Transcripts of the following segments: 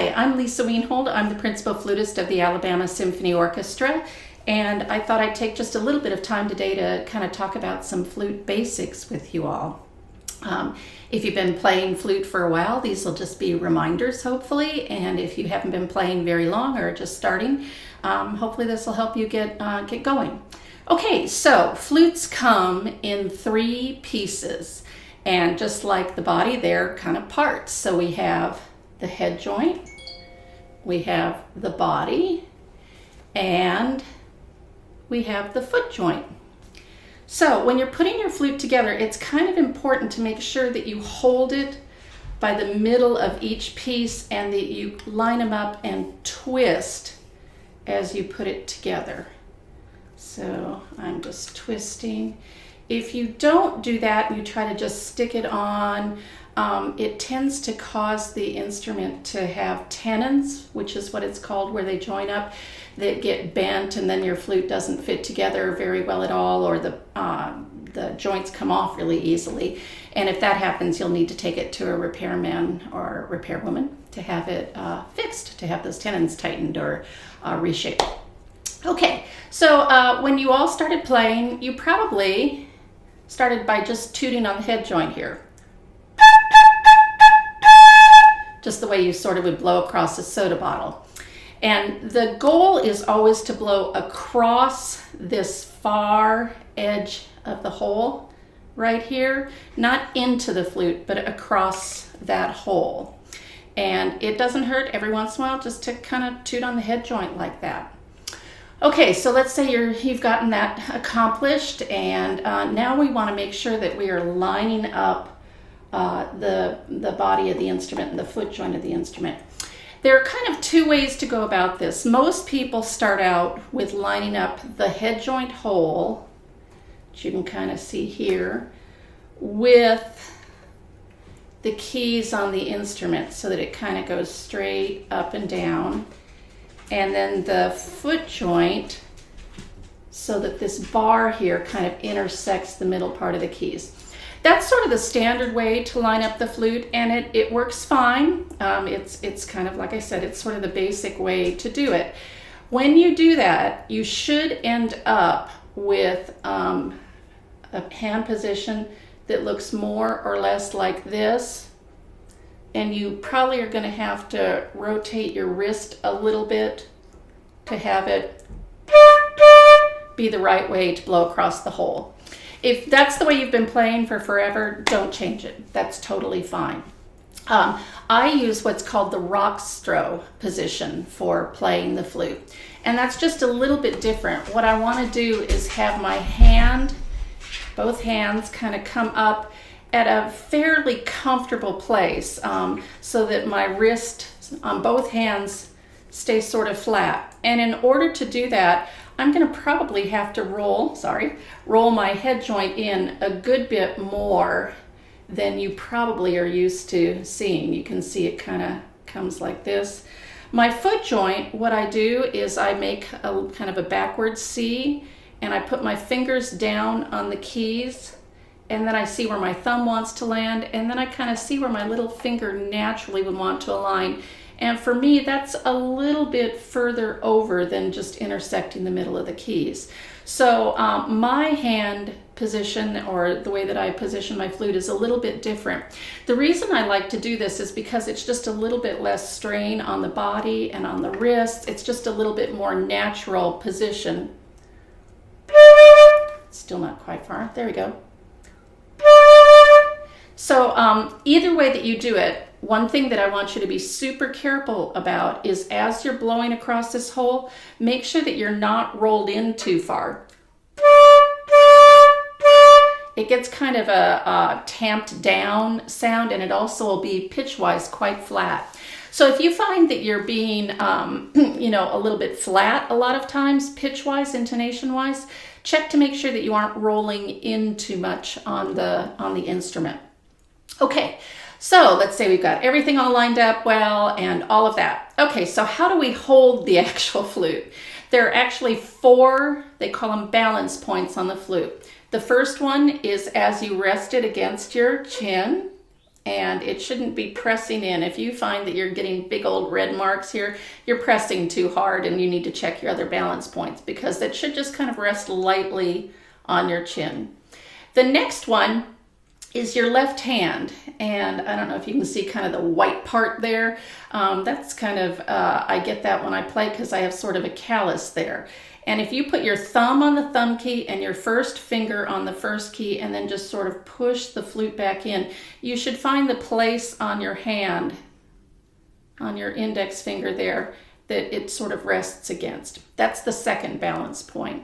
Hi, I'm Lisa Wienhold. I'm the principal flutist of the Alabama Symphony Orchestra, and I thought I'd take just a little bit of time today to kind of talk about some flute basics with you all. If you've been playing flute for a while, these will just be reminders, hopefully, and if you haven't been playing very long or just starting, hopefully this will help you get going. Okay, so flutes come in 3 pieces, and just like the body, they're kind of parts. So we have the head joint, we have the body, and we have the foot joint. So when you're putting your flute together, it's kind of important to make sure that you hold it by the middle of each piece and that you line them up and twist as you put it together. So I'm just twisting. If you don't do that and you try to just stick it on, it tends to cause the instrument to have tenons, which is what it's called, where they join up, that get bent, and then your flute doesn't fit together very well at all, or the joints come off really easily. And if that happens, you'll need to take it to a repairman or repairwoman to have it fixed, to have those tenons tightened or reshaped. Okay, so when you all started playing, you probably started by just tooting on the head joint here. Just the way you sort of would blow across a soda bottle. And the goal is always to blow across this far edge of the hole right here, not into the flute, but across that hole. And it doesn't hurt every once in a while just to kind of toot on the head joint like that. Okay, so let's say you've gotten that accomplished, and now we want to make sure that we are lining up the body of the instrument and the foot joint of the instrument. There are kind of 2 ways to go about this. Most people start out with lining up the head joint hole, which you can kind of see here, with the keys on the instrument so that it kind of goes straight up and down. And then the foot joint so that this bar here kind of intersects the middle part of the keys. That's sort of the standard way to line up the flute, and it works fine. It's kind of, like I said, it's sort of the basic way to do it. When you do that, you should end up with a hand position that looks more or less like this. And you probably are going to have to rotate your wrist a little bit to have it be the right way to blow across the hole. If that's the way you've been playing for forever, don't change it. That's totally fine. I use what's called the rockstro position for playing the flute. And that's just a little bit different. What I want to do is have my hand, both hands kind of come up at a fairly comfortable place, so that my wrist on both hands stays sort of flat. And in order to do that, I'm going to probably have to roll my head joint in a good bit more than you probably are used to seeing. You can see it kind of comes like this. My foot joint, what I do is I make a kind of a backwards C, and I put my fingers down on the keys, and then I see where my thumb wants to land, and then I kind of see where my little finger naturally would want to align. And for me, that's a little bit further over than just intersecting the middle of the keys. So my hand position, or the way that I position my flute, is a little bit different. The reason I like to do this is because it's just a little bit less strain on the body and on the wrists. It's just a little bit more natural position. Still not quite far. There we go. So either way that you do it, one thing that I want you to be super careful about is as you're blowing across this hole, make sure that you're not rolled in too far. It gets kind of a tamped down sound, and it also will be pitch-wise quite flat. So if you find that you're being, a little bit flat a lot of times, pitch-wise, intonation-wise, check to make sure that you aren't rolling in too much on the instrument. Okay, so let's say we've got everything all lined up well and all of that. Okay, so how do we hold the actual flute? There are actually 4, they call them balance points on the flute. The first one is as you rest it against your chin. and it shouldn't be pressing in. If you find that you're getting big old red marks here, you're pressing too hard and you need to check your other balance points, because that should just kind of rest lightly on your chin. The next one is your left hand, and I don't know if you can see kind of the white part there. That's kind of, I get that when I play because I have sort of a callus there. And if you put your thumb on the thumb key and your first finger on the first key and then just sort of push the flute back in, you should find the place on your hand, on your index finger there, that it sort of rests against. That's the second balance point.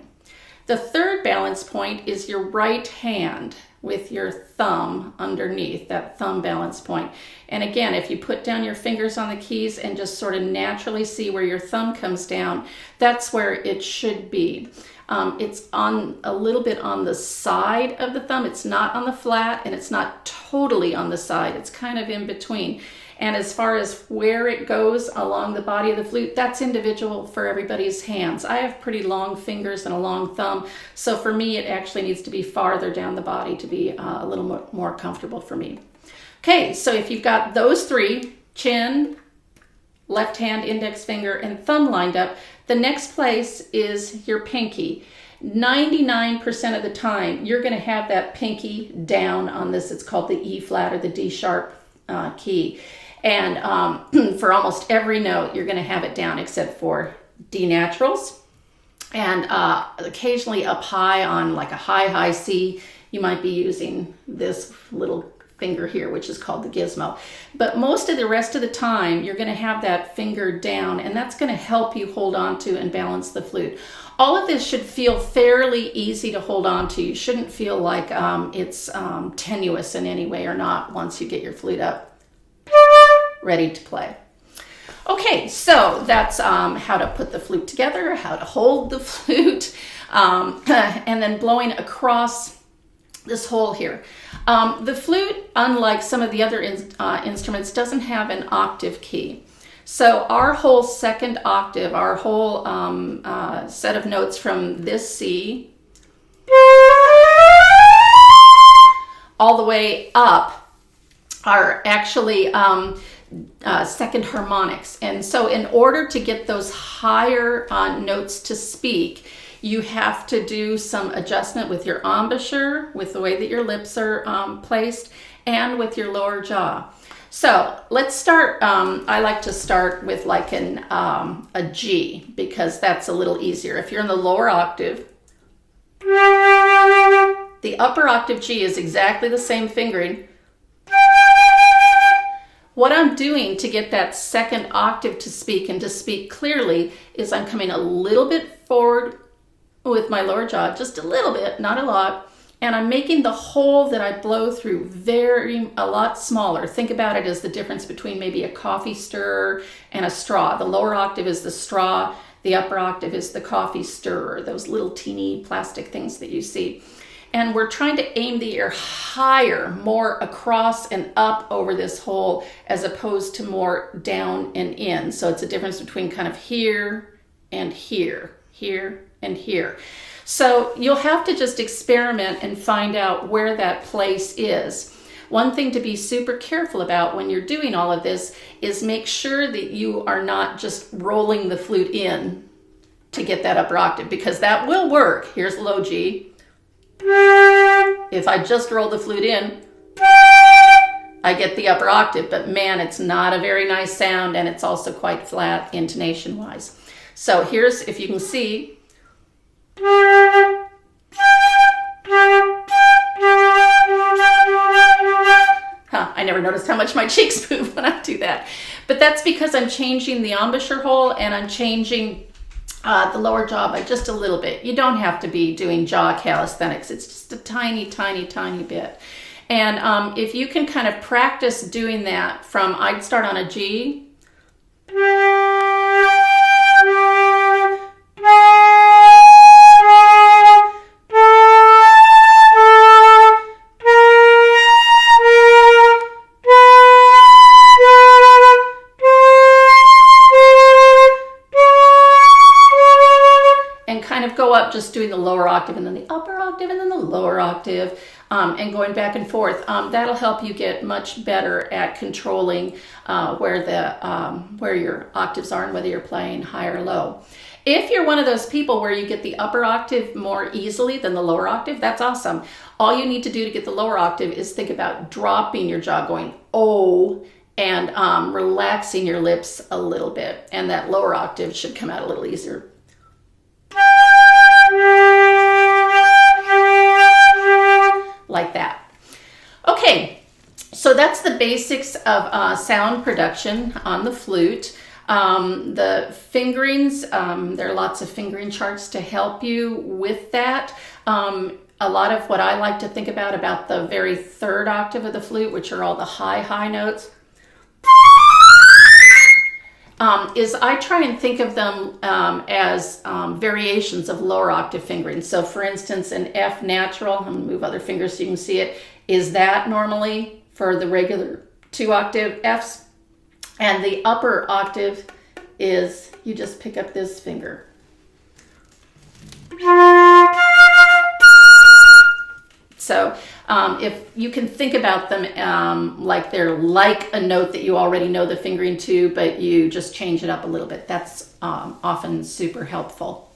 The third balance point is your right hand with your thumb underneath, that thumb balance point. And again, if you put down your fingers on the keys and just sort of naturally see where your thumb comes down, that's where it should be. It's on a little bit on the side of the thumb. It's not on the flat and it's not totally on the side. It's kind of in between. And as far as where it goes along the body of the flute, that's individual for everybody's hands. I have pretty long fingers and a long thumb, so for me it actually needs to be farther down the body to be a little more comfortable for me. Okay, so if you've got those three, chin, left hand, index finger, and thumb lined up, the next place is your pinky. 99% of the time, you're going to have that pinky down on this. It's called the E flat or the D sharp key. And for almost every note, you're going to have it down except for D naturals. And occasionally up high on like a high C, you might be using this little finger here, which is called the gizmo. But most of the rest of the time, you're going to have that finger down, and that's going to help you hold on to and balance the flute. All of this should feel fairly easy to hold on to. You shouldn't feel like it's tenuous in any way or not once you get your flute up ready to play. Okay, so that's how to put the flute together, how to hold the flute, and then blowing across this hole here. The flute, unlike some of the other instruments, doesn't have an octave key. So our whole second octave, our whole set of notes from this C all the way up are actually second harmonics. And so in order to get those higher notes to speak, you have to do some adjustment with your embouchure, with the way that your lips are placed, and with your lower jaw. So let's start, I like to start with like a G, because that's a little easier. If you're in the lower octave, the upper octave G is exactly the same fingering. What I'm doing to get that second octave to speak and to speak clearly is I'm coming a little bit forward with my lower jaw, just a little bit, not a lot, and I'm making the hole that I blow through a lot smaller. Think about it as the difference between maybe a coffee stirrer and a straw. The lower octave is the straw, the upper octave is the coffee stirrer, those little teeny plastic things that you see. And we're trying to aim the air higher, more across and up over this hole, as opposed to more down and in. So it's a difference between kind of here and here, here and here. So you'll have to just experiment and find out where that place is. One thing to be super careful about when you're doing all of this is make sure that you are not just rolling the flute in to get that upper octave, because that will work. Here's low G. If I just roll the flute in, I get the upper octave, but man, it's not a very nice sound, and it's also quite flat intonation wise. So here's, if you can see, I never noticed how much my cheeks move when I do that. But that's because I'm changing the embouchure hole, and I'm changing the lower jaw by just a little bit. You don't have to be doing jaw calisthenics. It's just a tiny, tiny, tiny bit. And if you can kind of practice doing that from, I'd start on a G. Go up just doing the lower octave and then the upper octave and then the lower octave. and going back and forth. That'll help you get much better at controlling where your octaves are and whether you're playing high or low. If you're one of those people where you get the upper octave more easily than the lower octave, that's awesome. All you need to do to get the lower octave is think about dropping your jaw, going oh, and relaxing your lips a little bit. And that lower octave should come out a little easier. Like that. Okay, so that's the basics of sound production on the flute. The fingerings, there are lots of fingering charts to help you with that. A lot of what I like to think about the very third octave of the flute, which are all the high notes, is I try and think of them as variations of lower octave fingering. So for instance, an F natural, I'm going to move other fingers so you can see it, is that normally for the regular 2 octave Fs. And the upper octave is, you just pick up this finger. So if you can think about them like they're like a note that you already know the fingering to, but you just change it up a little bit, that's often super helpful.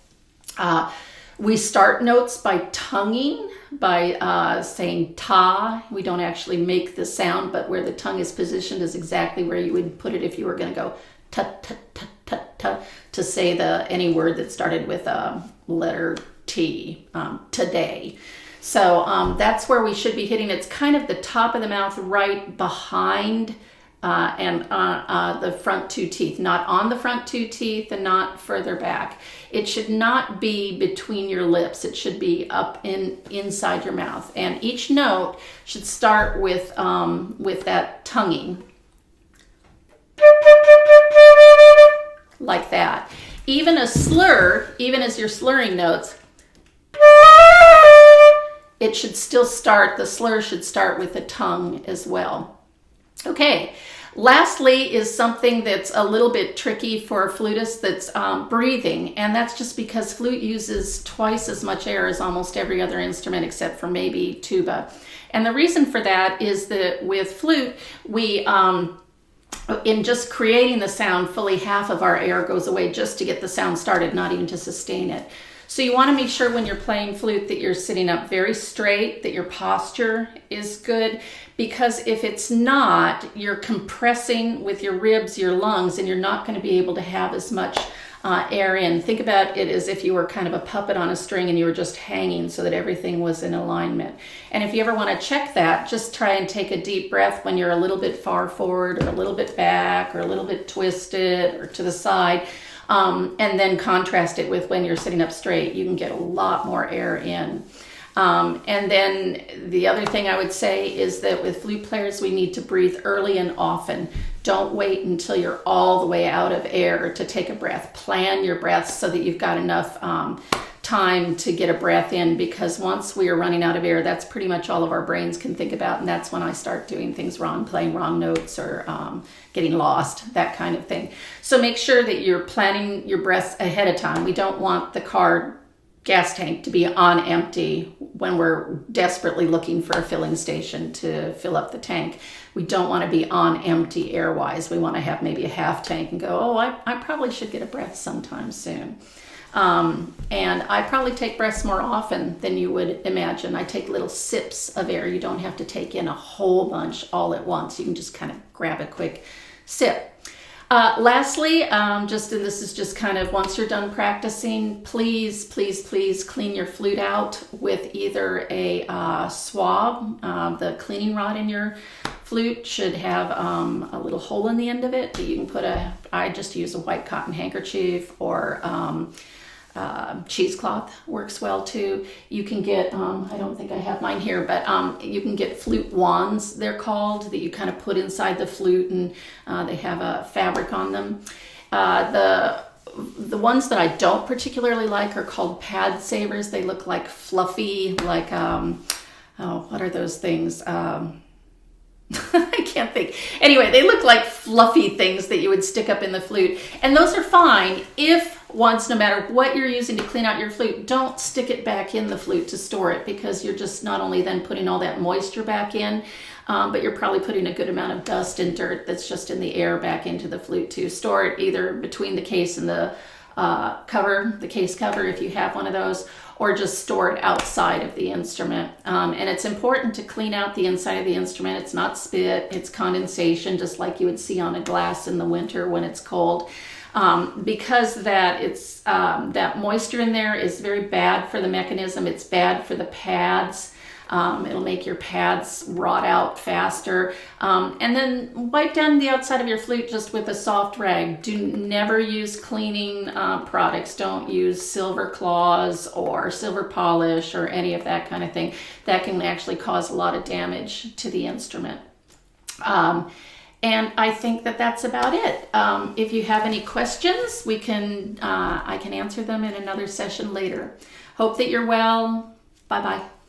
We start notes by tonguing, by saying ta. We don't actually make the sound, but where the tongue is positioned is exactly where you would put it if you were going to go ta ta ta ta ta to say any word that started with a letter T, today. So that's where we should be hitting. It's kind of the top of the mouth right behind the front 2 teeth, not on the front 2 teeth and not further back. It should not be between your lips. It should be up inside your mouth. And each note should start with that tonguing. Like that. Even a slur, even as you're slurring notes, it should still start, the slur should start with the tongue as well. Okay, lastly is something that's a little bit tricky for flutists, that's breathing, and that's just because flute uses twice as much air as almost every other instrument except for maybe tuba. And the reason for that is that with flute, we in just creating the sound, fully half of our air goes away just to get the sound started, not even to sustain it. So you want to make sure when you're playing flute that you're sitting up very straight, that your posture is good, because if it's not, you're compressing with your ribs, your lungs, and you're not going to be able to have as much air in. Think about it as if you were kind of a puppet on a string and you were just hanging so that everything was in alignment. And if you ever want to check that, just try and take a deep breath when you're a little bit far forward or a little bit back or a little bit twisted or to the side. And then contrast it with when you're sitting up straight. You can get a lot more air in. And then the other thing I would say is that with flute players, we need to breathe early and often. Don't wait until you're all the way out of air to take a breath. Plan your breaths so that you've got enough time to get a breath in, because once we are running out of air, that's pretty much all of our brains can think about, and that's when I start doing things wrong, playing wrong notes or getting lost, that kind of thing. So make sure that you're planning your breaths ahead of time. We don't want the car gas tank to be on empty when we're desperately looking for a filling station to fill up the tank. We don't want to be on empty air-wise. We want to have maybe a half tank and go, oh, I probably should get a breath sometime soon. And I probably take breaths more often than you would imagine. I take little sips of air. You don't have to take in a whole bunch all at once. You can just kind of grab a quick sip. Lastly, this is just kind of once you're done practicing, please clean your flute out with either a swab. The cleaning rod in your flute should have a little hole in the end of it that you can put I just use a white cotton handkerchief, or cheesecloth works well too. You can get, I don't think I have mine here, but you can get flute wands, they're called, that you kind of put inside the flute, and they have a fabric on them. The ones that I don't particularly like are called pad savers. They look like fluffy, like, what are those things? I can't think. Anyway, they look like fluffy things that you would stick up in the flute. And those are fine if once, no matter what you're using to clean out your flute, don't stick it back in the flute to store it, because you're just not only then putting all that moisture back in, but you're probably putting a good amount of dust and dirt that's just in the air back into the flute too. Store it either between the case and the cover, the case cover if you have one of those, or just store it outside of the instrument. And it's important to clean out the inside of the instrument. It's not spit, it's condensation, just like you would see on a glass in the winter when it's cold. Because that moisture in there is very bad for the mechanism. It's bad for the pads. It'll make your pads rot out faster. And then wipe down the outside of your flute just with a soft rag. Never use cleaning products. Don't use silver claws or silver polish or any of that kind of thing. That can actually cause a lot of damage to the instrument. And I think that that's about it. If you have any questions, I can answer them in another session later. Hope that you're well. Bye-bye.